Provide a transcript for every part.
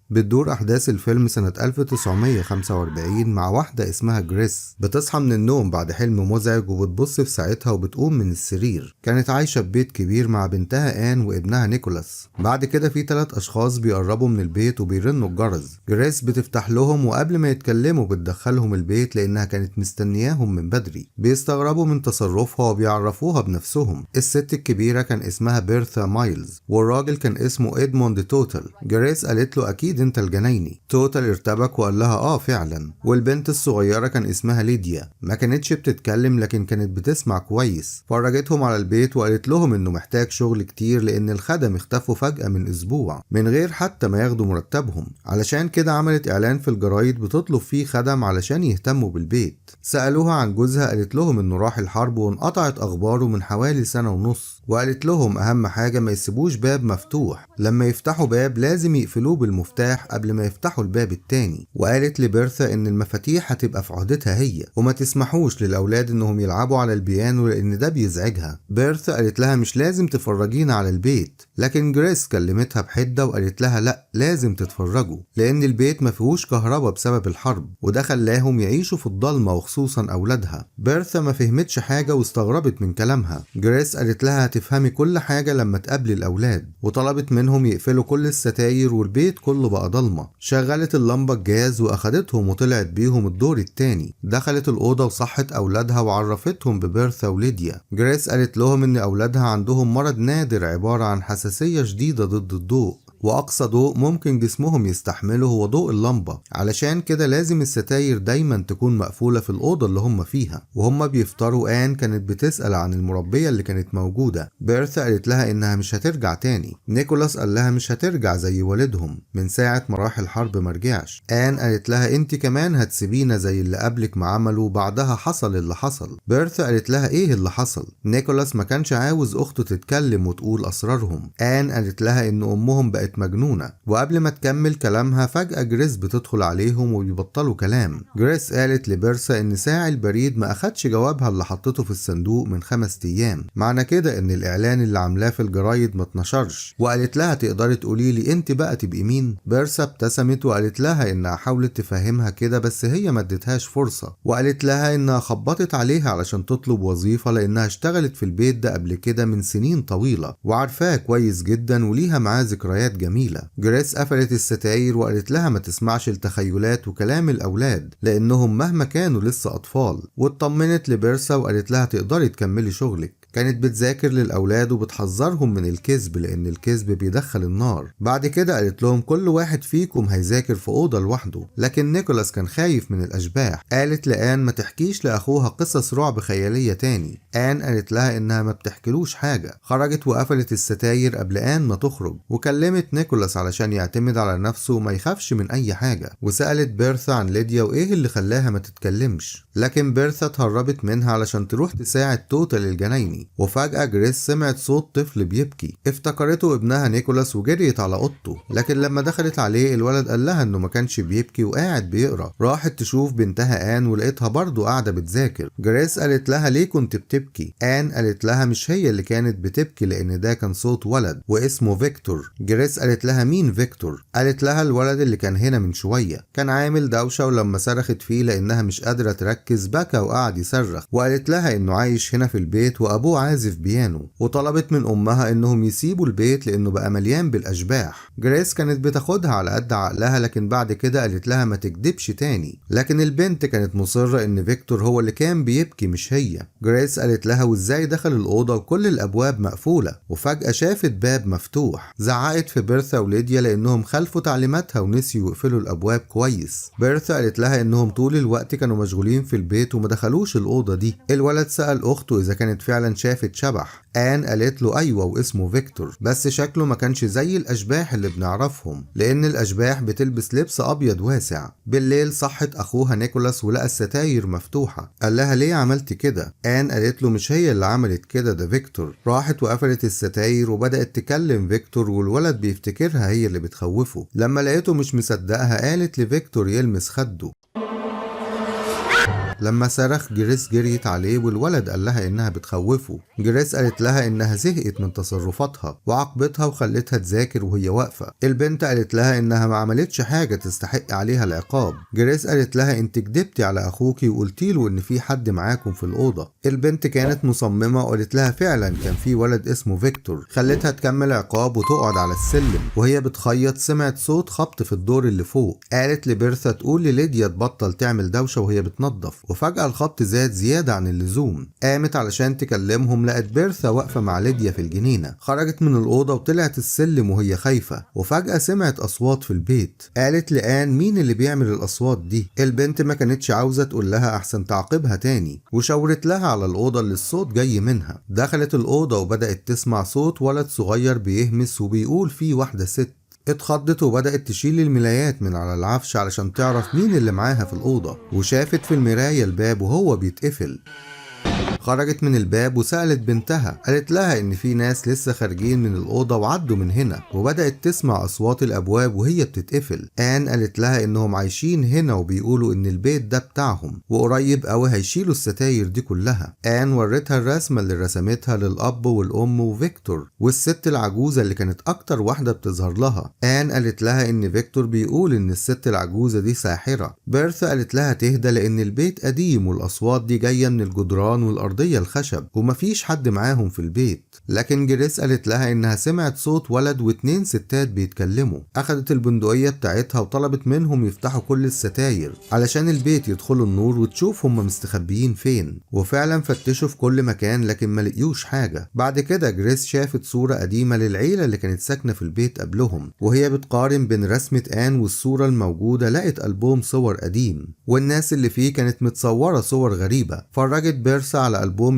بتدور أحداث الفيلم سنة 1945 مع واحدة اسمها جريس بتصحى من النوم بعد حلم مزعج وبتبص في ساعتها وبتقوم من السرير. كانت عايشة في بيت كبير مع بنتها آن وابنها نيكولاس. بعد كده في 3 أشخاص بيقربوا من البيت وبيرنوا الجرس. جريس بتفتح لهم وقبل ما يتكلموا بتدخلهم البيت لأنها كانت مستنياهم من بدري. بيستغربوا من تصرفها وبيعرفوها بنفسهم. الست الكبيرة كان اسمها بيرثا مايلز والراجل كان اسمه إدموند توتال. جريس قالت له أكيد انت الجنايني. توتال ارتبك وقال لها فعلا. والبنت الصغيرة كان اسمها ليديا. ما كانتش بتتكلم لكن كانت بتسمع كويس. فرجتهم على البيت وقالت لهم انه محتاج شغل كتير لان الخدم اختفوا فجأة من اسبوع من غير حتى ما ياخدوا مرتبهم. علشان كده عملت اعلان في الجرايد بتطلب فيه خدم علشان يهتموا بالبيت. سألوها عن جوزها قالت لهم انه راح الحرب وانقطعت اخباره من حوالي 1.5 سنة. وقالت لهم اهم حاجة ما يسيبوش باب مفتوح. لما يفتحوا باب لازم يقفلوه بالمفتاح قبل ما يفتحوا الباب التاني. وقالت لبيرثا ان المفاتيح هتبقى في عهدتها هي وما تسمحوش للاولاد انهم يلعبوا على البيانو لان ده بيزعجها. بيرثا قالت لها مش لازم تفرجينا على البيت، لكن جريس كلمتها بحدة وقالت لها لا لازم تتفرجوا لان البيت ما فيهوش كهرباء بسبب الحرب وده خلاهم يعيشوا في الضلمة وخصوصا اولادها. بيرثا ما فهمتش حاجة واستغربت من كلامها. جريس قالت لها هتفهمي كل حاجة لما تقابلي الاولاد وطلبت منهم يقفلوا كل الستاير والبيت كله بقى ضلمة. شغلت اللمبة الجاز واخدتهم وطلعت بيهم الدور التاني. دخلت الأوضة وصحت أولادها وعرفتهم ببيرثا وليديا. جريس قالت لهم إن أولادها عندهم مرض نادر عبارة عن حساسية شديدة ضد الضوء وأقصى ضوء ممكن جسمهم يستحمله هو ضوء اللمبة. علشان كده لازم الستاير دايما تكون مقفولة في الأوضة اللي هم فيها. وهم بيفطروا آن كانت بتسأل عن المربية اللي كانت موجودة. بيرثا قالت لها إنها مش هترجع تاني. نيكولاس قال لها مش هترجع زي والدهم من ساعة ما راح الحرب مرجعش. آن قالت لها انت كمان هتسيبينا زي اللي قبلك ما عملوا. بعدها حصل اللي حصل. بيرثا قالت لها ايه اللي حصل؟ نيكولاس ما كانش عاوز اخته تتكلم وتقول اسرارهم. آن قالت لها ان امهم بقت مجنونة. وقبل ما تكمل كلامها فجأة جريس بتدخل عليهم وبيبطلوا كلام. جريس قالت لبيرثا ان ساعي البريد ما اخدش جوابها اللي حطته في الصندوق من 5 ايام. معنى كده ان الاعلان اللي عاملاه في الجرايد ما اتنشرش. وقالت لها تقدري تقولي لي انت بقى تبقي مين؟ بيرثا ابتسمت وقالت لها انها حاولت تفهمها كده بس هي ما ادتهاش فرصة. وقالت لها انها خبطت عليها علشان تطلب وظيفة لانها اشتغلت في البيت ده قبل كده من سنين طويلة وعارفاه كويس جدا وليها معاه ذكريات جميلة. جريس قفلت الستاير وقالت لها ما تسمعش التخيلات وكلام الاولاد لانهم مهما كانوا لسه اطفال. واطمنت لبيرثا وقالت لها تقدري تكملي شغلك. كانت بتذاكر للأولاد وبتحذرهم من الكذب لأن الكذب بيدخل النار. بعد كده قالت لهم كل واحد فيكم هيذاكر في أوضة لوحده. لكن نيكولاس كان خايف من الأشباح. قالت لآن ما تحكيش لأخوها قصص رعب خيالية تاني. آن قالت لها إنها ما بتحكيلوش حاجة. خرجت وقفلت الستاير قبل آن ما تخرج وكلمت نيكولاس علشان يعتمد على نفسه وما يخافش من أي حاجة. وسألت بيرثا عن ليديا وإيه اللي خلاها ما تتكلمش. لكن بيرثا اتهربت منها علشان تروح تساعد توتال الجنايني. وفجأة جريس سمعت صوت طفل بيبكي. افتكرته ابنها نيكولاس وجريت على اوضته. لكن لما دخلت عليه الولد قال لها انه ما كانش بيبكي وقاعد بيقرا. راحت تشوف بنتها آن ولقيتها برضه قاعدة بتذاكر. جريس قالت لها ليه كنت بتبكي؟ آن قالت لها مش هي اللي كانت بتبكي لان ده كان صوت ولد واسمه فيكتور. جريس قالت لها مين فيكتور؟ قالت لها الولد اللي كان هنا من شوية كان عامل دوشة ولما صرخت فيه لانها مش قادرة تركز بكى وقعد يصرخ. وقالت لها انه عايش هنا في البيت وابوه عازف بيانو. وطلبت من امها انهم يسيبوا البيت لانه بقى مليان بالاشباح. جريس كانت بتاخدها على قد عقلها لكن بعد كده قالت لها ما تكدبش تاني. لكن البنت كانت مصرة ان فيكتور هو اللي كان بيبكي مش هي. جريس قالت لها وازاي دخل الاوضة وكل الابواب مقفولة وفجأة شافت باب مفتوح. زعقت في بيرثا وليديا لانهم خالفوا تعليماتها ونسيوا يقفلوا الابواب كويس. بيرثا قالت لها انهم طول الوقت كانوا مشغولين في البيت وما دخلوش الاوضة دي. الولد سأل اخته اذا كانت فعلا شافت شبح. آن قالت له أيوة واسمه فيكتور بس شكله ما كانش زي الأشباح اللي بنعرفهم لأن الأشباح بتلبس لبس أبيض واسع. بالليل صحت أخوها نيكولاس ولقى الستاير مفتوحة. قال لها ليه عملت كده؟ آن قالت له مش هي اللي عملت كده ده فيكتور. راحت وقفلت الستاير وبدأت تكلم فيكتور والولد بيفتكرها هي اللي بتخوفه. لما لقيته مش مصدقها قالت لفيكتور يلمس خده. لما صرخ جريس جريت عليه والولد قال لها إنها بتخوفه. جريس قالت لها إنها زهقت من تصرفاتها وعاقبتها وخلتها تذاكر وهي واقفة. البنت قالت لها إنها ما عملتش حاجة تستحق عليها العقاب. جريس قالت لها انت كدبتي على اخوكي وقلتي له ان في حد معاكم في الاوضه. البنت كانت مصممه وقالت لها فعلا كان في ولد اسمه فيكتور. خلتها تكمل عقاب وتقعد على السلم وهي بتخيط سمعت صوت خبط في الدور اللي فوق. قالت لبيرثا تقول لليديا تبطل تعمل دوشه وهي بتنظف، وفجاه الخبط زاد زياده عن اللزوم. قامت علشان تكلمهم، لقت بيرثا واقفه مع ليديا في الجنينه. خرجت من الاوضه وطلعت السلم وهي خايفه، وفجاه سمعت اصوات في البيت. قالت لآن مين اللي بيعمل الاصوات دي؟ البنت ما كانتش عاوزة تقول لها احسن تعاقبها تاني، وشاورت لها على الأوضة اللي الصوت جاي منها. دخلت الأوضة وبدأت تسمع صوت ولد صغير بيهمس وبيقول فيه واحدة ست. اتخضت وبدأت تشيل الملايات من على العفش علشان تعرف مين اللي معاها في الأوضة، وشافت في المراية الباب وهو بيتقفل. خرجت من الباب وسألت بنتها، قالت لها ان في ناس لسه خارجين من الأوضة وعدوا من هنا، وبدأت تسمع أصوات الأبواب وهي بتتقفل. آن قالت لها انهم عايشين هنا وبيقولوا ان البيت ده بتاعهم وقريب قوي هيشيلوا الستاير دي كلها. آن ورتها الرسمة اللي رسمتها للأب والأم وفيكتور والست العجوزة اللي كانت أكتر واحدة بتظهر لها. آن قالت لها ان فيكتور بيقول ان الست العجوزة دي ساحرة. بيرثا قالت لها تهدى لان البيت قديم والأصوات دي جاية من الجدران والأرض الخشب ومفيش حد معاهم في البيت. لكن جريس قالت لها انها سمعت صوت ولد واتنين ستات بيتكلموا. اخدت البندقية بتاعتها وطلبت منهم يفتحوا كل الستاير علشان البيت يدخلوا النور وتشوف هم مستخبيين فين، وفعلا فتشوا في كل مكان لكن ما لقيوش حاجة. بعد كده جريس شافت صورة قديمة للعيلة اللي كانت ساكنة في البيت قبلهم، وهي بتقارن بين رسمة آن والصورة الموجودة لقت ألبوم صور قديم والناس اللي فيه كانت متصورة صور غريبة. فرجت بيرثا على ألبوم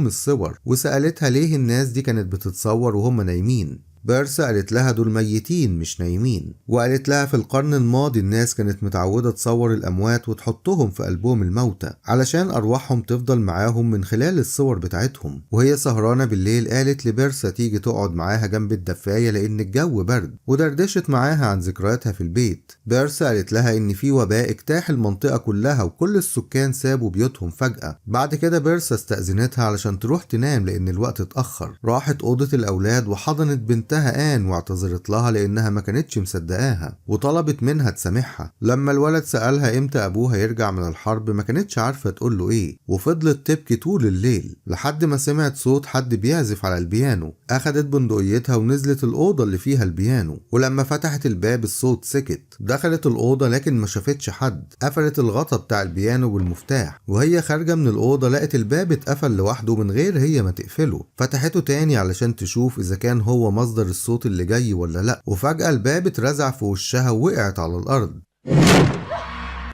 الصور وسألتها ليه الناس دي كانت بتتصور وهم نايمين. بيرثا قالت لها دول ميتين مش نايمين، وقالت لها في القرن الماضي الناس كانت متعودة تصور الأموات وتحطهم في ألبوم الموتى علشان أرواحهم تفضل معاهم من خلال الصور بتاعتهم. وهي سهرانة بالليل قالت لبيرثا تيجي تقعد معاها جنب الدفاية لأن الجو برد، ودردشت معاها عن ذكرياتها في البيت. بيرثا قالت لها إن في وباء اجتاح المنطقة كلها وكل السكان سابوا بيوتهم فجأة. بعد كده بيرثا استأذنتها علشان تروح تنام لأن الوقت اتأخر. راحت أوضة الأولاد وحضنت بنتها آن واعتذرت لها لأنها ما كانتش مصدقاها وطلبت منها تسامحها. لما الولد سألها امتى أبوها يرجع من الحرب ما كانتش عارفة تقول له ايه، وفضلت تبكي طول الليل لحد ما سمعت صوت حد بيعزف على البيانو. أخدت بندقيتها ونزلت الأوضة اللي فيها البيانو، ولما فتحت الباب الصوت سكت. دخلت الأوضة لكن ما شافتش حد. قفلت الغطا بتاع البيانو بالمفتاح، وهي خارجة من الأوضة لقت الباب اتقفل لوحده من غير هي ما تقفله. فتحته تاني علشان تشوف إذا كان هو مصدر الصوت اللي جاي ولا لأ، وفجأة الباب اترزع في وشها ووقعت على الأرض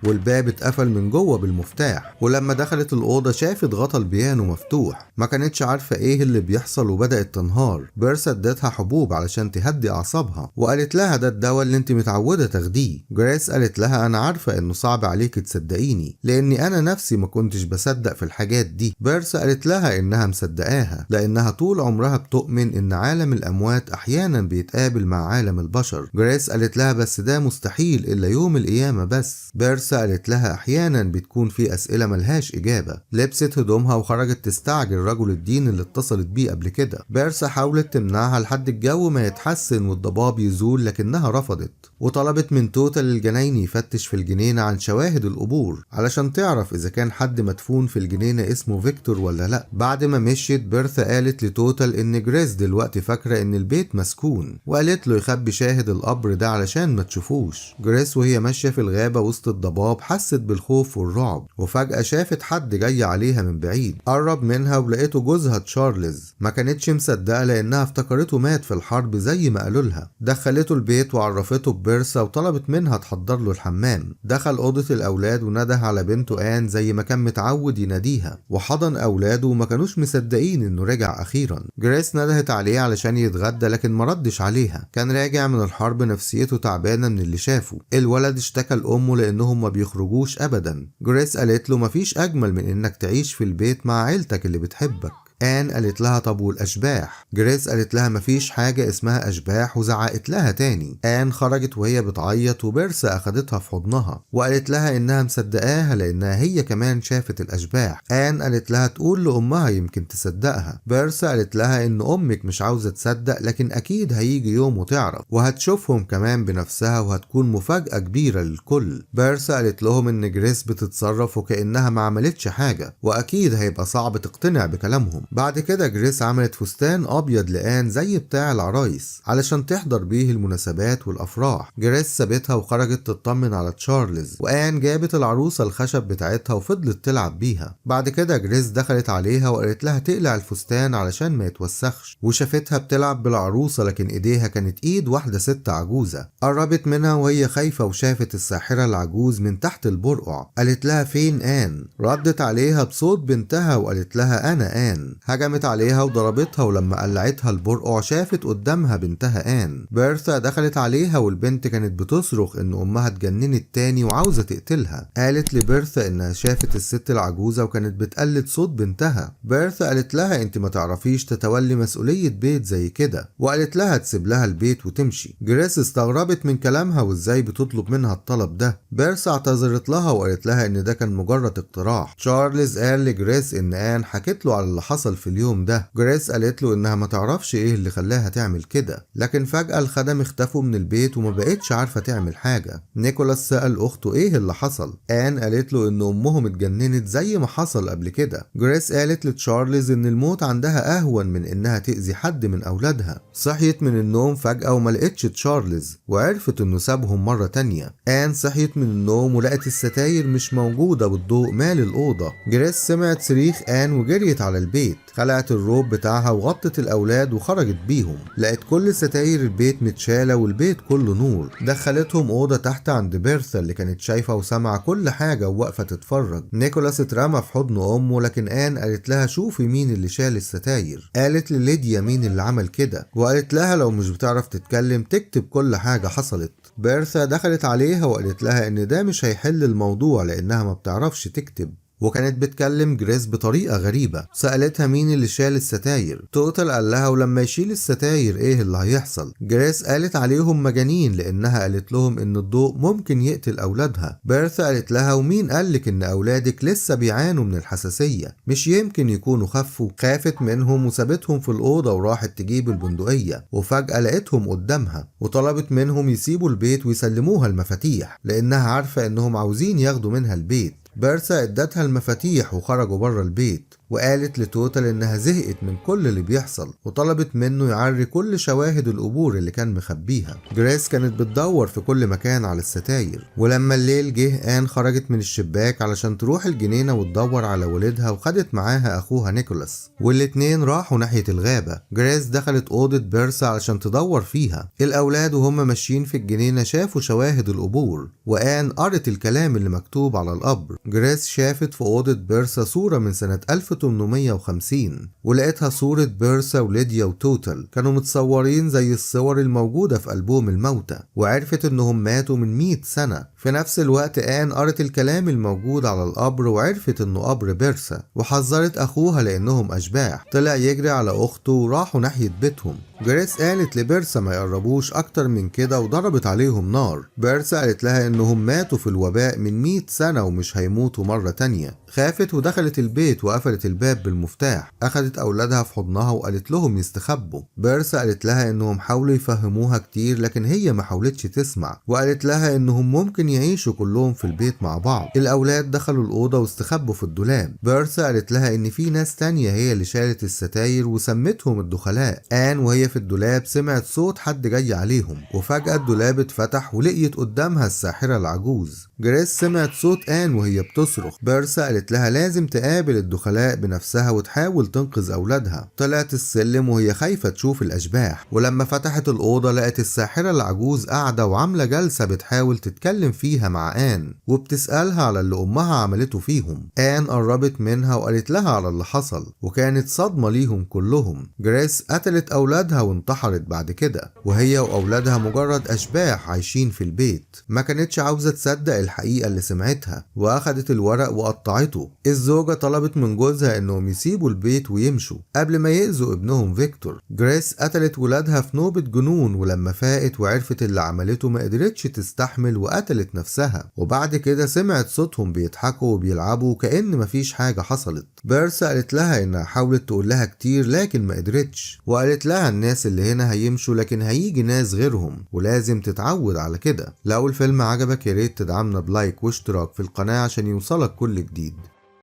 والباب اتقفل من جوه بالمفتاح. ولما دخلت الأوضة شافت غطا البيانو مفتوح، ما كانتش عارفة ايه اللي بيحصل وبدأت تنهار. بيرثا ادتها حبوب علشان تهدي أعصابها وقالت لها ده الدواء اللي انت متعودة تاخديه. جريس قالت لها أنا عارفة إنه صعب عليك تصدقيني لأني أنا نفسي ما كنتش بصدق في الحاجات دي. بيرثا قالت لها إنها مصدقاها لأنها طول عمرها بتؤمن إن عالم الأموات أحيانا بيتقابل مع عالم البشر. جريس قالت لها بس ده مستحيل إلا يوم القيامة بس. بيرثا قالت لها احيانا بتكون في اسئله ملهاش اجابه. لبست هدومها وخرجت تستعجل رجل الدين اللي اتصلت بيه قبل كده. بيرثا حاولت تمنعها لحد الجو ما يتحسن والضباب يزول لكنها رفضت، وطلبت من توتال الجنايني يفتش في الجنينه عن شواهد القبور علشان تعرف اذا كان حد مدفون في الجنينه اسمه فيكتور ولا لا. بعد ما مشيت بيرثا قالت لتوتال ان جريس دلوقتي فاكره ان البيت مسكون، وقالت له يخبي شاهد القبر ده علشان ما تشوفوش. جريس وهي ماشيه في الغابه وسط الضباب حست بالخوف والرعب، وفجأة شافت حد جاي عليها من بعيد. قرب منها ولقيته جوزها تشارلز. ما كانتش مصدقة لأنها افتكرته مات في الحرب زي ما قالوا لها. دخلته البيت وعرفته ببيرثا وطلبت منها تحضر له الحمام. دخل أوضة الأولاد ونده على بنته آن زي ما كان متعود يناديها، وحضن أولاده وما كانوش مصدقين إنه رجع أخيرا. جريس ندهت عليه علشان يتغدى لكن ما ردش عليها. كان راجع من الحرب نفسيته تعبانة من اللي شافه. الولد اشتكى لأمه لأنهم ما بيخرجوش أبدا. جريس قالت له مفيش أجمل من إنك تعيش في البيت مع عيلتك اللي بتحبك. آن قالت لها طب والأشباح؟ جريس قالت لها مفيش حاجة اسمها أشباح وزعقت لها تاني. آن خرجت وهي بتعيط وبيرسا أخدتها في حضنها وقالت لها إنها مصدقاها لأنها هي كمان شافت الأشباح. آن قالت لها تقول لأمها يمكن تصدقها. بيرسا قالت لها إن أمك مش عاوزة تصدق لكن أكيد هيجي يوم وتعرف وهتشوفهم كمان بنفسها وهتكون مفاجأة كبيرة للكل. بيرسا قالت لهم إن جريس بتتصرف وكأنها ما عملتش حاجة وأكيد هيبقى صعب تقتنع بكلامهم. بعد كده جريس عملت فستان أبيض لآن زي بتاع العرايس علشان تحضر بيه المناسبات والأفراح. جريس سابتها وخرجت تطمن على تشارلز وآن جابت العروسة الخشب بتاعتها وفضلت تلعب بيها. بعد كده جريس دخلت عليها وقالت لها تقلع الفستان علشان ما يتوسخش وشافتها بتلعب بالعروسة لكن ايديها كانت ايد واحدة ست عجوزة. قربت منها وهي خايفة وشافت الساحرة العجوز من تحت البرقع. قالت لها فين آن؟ ردت عليها بصوت بنتها وقالت لها أنا آن. هجمت عليها وضربتها ولما قلعتها البرقع شافت قدامها بنتها آن. بيرثا دخلت عليها والبنت كانت بتصرخ إن أمها اتجننت تاني وعاوزة تقتلها. قالت لبيرثا إنها شافت الست العجوزة وكانت بتقلد صوت بنتها. بيرثا قالت لها أنت ما تعرفيش تتولي مسؤولية بيت زي كده وقالت لها تسيب لها البيت وتمشي. جريس استغربت من كلامها وازاي بتطلب منها الطلب ده. بيرسا اعتذرت لها وقالت لها ان ده كان مجرد اقتراح. تشارلز قال لجريس ان آن حكت له على اللي حصل في اليوم ده. جريس قالت له انها ما تعرفش ايه اللي خلاها تعمل كده لكن فجأة الخدم اختفوا من البيت وما بقتش عارفة تعمل حاجة. نيكولاس سأل اخته ايه اللي حصل. آن قالت له ان امهم اتجننت زي ما حصل قبل كده. جريس قالت لتشارلز ان الموت عندها اهون من انها تأذي حد من اولادها. صحيت من النوم فجأة وما لقتش تشارلز وعرفت انه سابهم مرة تانية. آن صحيت من النوم ولقت الستاير مش موجودة والضوء مال الأوضة. جريس سمعت صريخ آن وجريت على البيت. خلعت الروب بتاعها وغطت الأولاد وخرجت بيهم. لقت كل ستاير البيت متشالة والبيت كله نور. دخلتهم أوضة تحت عند بيرثا اللي كانت شايفة وسامعة كل حاجة وواقفة تتفرج. نيكولاس اترمى في حضن أمه لكن آن قالت لها شوفي مين اللي شال الستاير. قالت لليديا مين اللي عمل كده وقالت لها لو مش بتعرف تتكلم تكتب كل حاجة حصلت. بيرثا دخلت عليها وقالت لها ان ده مش هيحل الموضوع لانها ما بتعرفش تكتب. وكانت بتكلم جريس بطريقة غريبة. سألتها مين اللي شال الستاير. توتال قال لها ولما يشيل الستاير ايه اللي هيحصل. جريس قالت عليهم مجانين لانها قالت لهم ان الضوء ممكن يقتل اولادها. بيرثا قالت لها ومين قالك ان اولادك لسه بيعانوا من الحساسية؟ مش يمكن يكونوا خفوا. خافت منهم وسابتهم في الأوضة وراحت تجيب البندقية وفجأة لقيتهم قدامها وطلبت منهم يسيبوا البيت ويسلموها المفاتيح لانها عارفة انهم عاوزين ياخدوا منها البيت. بيرثا ادتها المفاتيح وخرجوا بره البيت وقالت لتوتال انها زهقت من كل اللي بيحصل وطلبت منه يعري كل شواهد القبور اللي كان مخبيها. جريس كانت بتدور في كل مكان على الستاير ولما الليل جه آن خرجت من الشباك علشان تروح الجنينة وتدور على والدها وخدت معاها اخوها نيكولاس والاتنين راحوا ناحية الغابة. جريس دخلت أوضة بيرثا علشان تدور فيها. الأولاد وهم ماشيين في الجنينة شافوا شواهد القبور وآن قرت الكلام اللي مكتوب على القبر. جريس شافت في أوضة بيرثا صورة من سنة 1850 ولقيتها صورة بيرثا وليديا وتوتال كانوا متصورين زي الصور الموجودة في ألبوم الموتى وعرفت انهم ماتوا من 100 سنة. في نفس الوقت آن قرت الكلام الموجود على القبر وعرفت انه قبر بيرثا وحذرت اخوها لانهم اشباح. طلع يجري على اخته وراحوا ناحية بيتهم. جريس قالت لبيرثا ما يقربوش اكتر من كده وضربت عليهم نار. بيرثا قالت لها انهم ماتوا في الوباء من 100 سنة ومش هيموتوا مرة تانية. خافت ودخلت البيت وقفلت الباب بالمفتاح. اخدت اولادها في حضنها وقالت لهم يستخبوا. بيرثا قالت لها انهم حاولوا يفهموها كتير لكن هي ما حاولتش تسمع وقالت لها انهم ممكن يعيشوا كلهم في البيت مع بعض. الاولاد دخلوا الاوضه واستخبوا في الدولاب. بيرثا قالت لها ان في ناس تانية هي اللي شالت الستاير وسمتهم الدخلاء. آن وهي في الدولاب سمعت صوت حد جاي عليهم وفجأة الدولاب اتفتح ولقيت قدامها الساحرة العجوز. جريس سمعت صوت آن وهي بتصرخ. بيرثا قالت لها لازم تقابل الدخلاء بنفسها وتحاول تنقذ أولادها. طلعت السلم وهي خايفة تشوف الأشباح ولما فتحت الأوضة لقت الساحرة العجوز قاعدة وعاملة جلسة بتحاول تتكلم فيها مع آن وبتسألها على اللي أمها عملته فيهم. آن قربت منها وقالت لها على اللي حصل وكانت صدمة ليهم كلهم. جريس قتلت أولادها وانتحرت بعد كده، وهي وأولادها مجرد أشباح عايشين في البيت. ما كانتش عاوزة تصدق الحقيقة اللي سمعتها، وأخدت الورق وقطعته. الزوجة طلبت من جوزها إنهم يسيبوا البيت ويمشوا قبل ما يأذوا ابنهم فيكتور. جريس قتلت ولادها في نوبة جنون، ولما فاقت وعرفت اللي عملته ما قدرتش تستحمل وقتلت نفسها. وبعد كده سمعت صوتهم بيضحكوا وبيلعبوا كأن مفيش حاجة حصلت. بيرسا قالت لها إنها حاولت تقول لها كتير لكن ما قدرتش، وقالت لها الناس اللي هنا هيمشوا لكن هيجي ناس غيرهم ولازم تتعود على كده. لو الفيلم عجبك ياريت تدعمنا بلايك واشتراك في القناة عشان يوصلك كل جديد.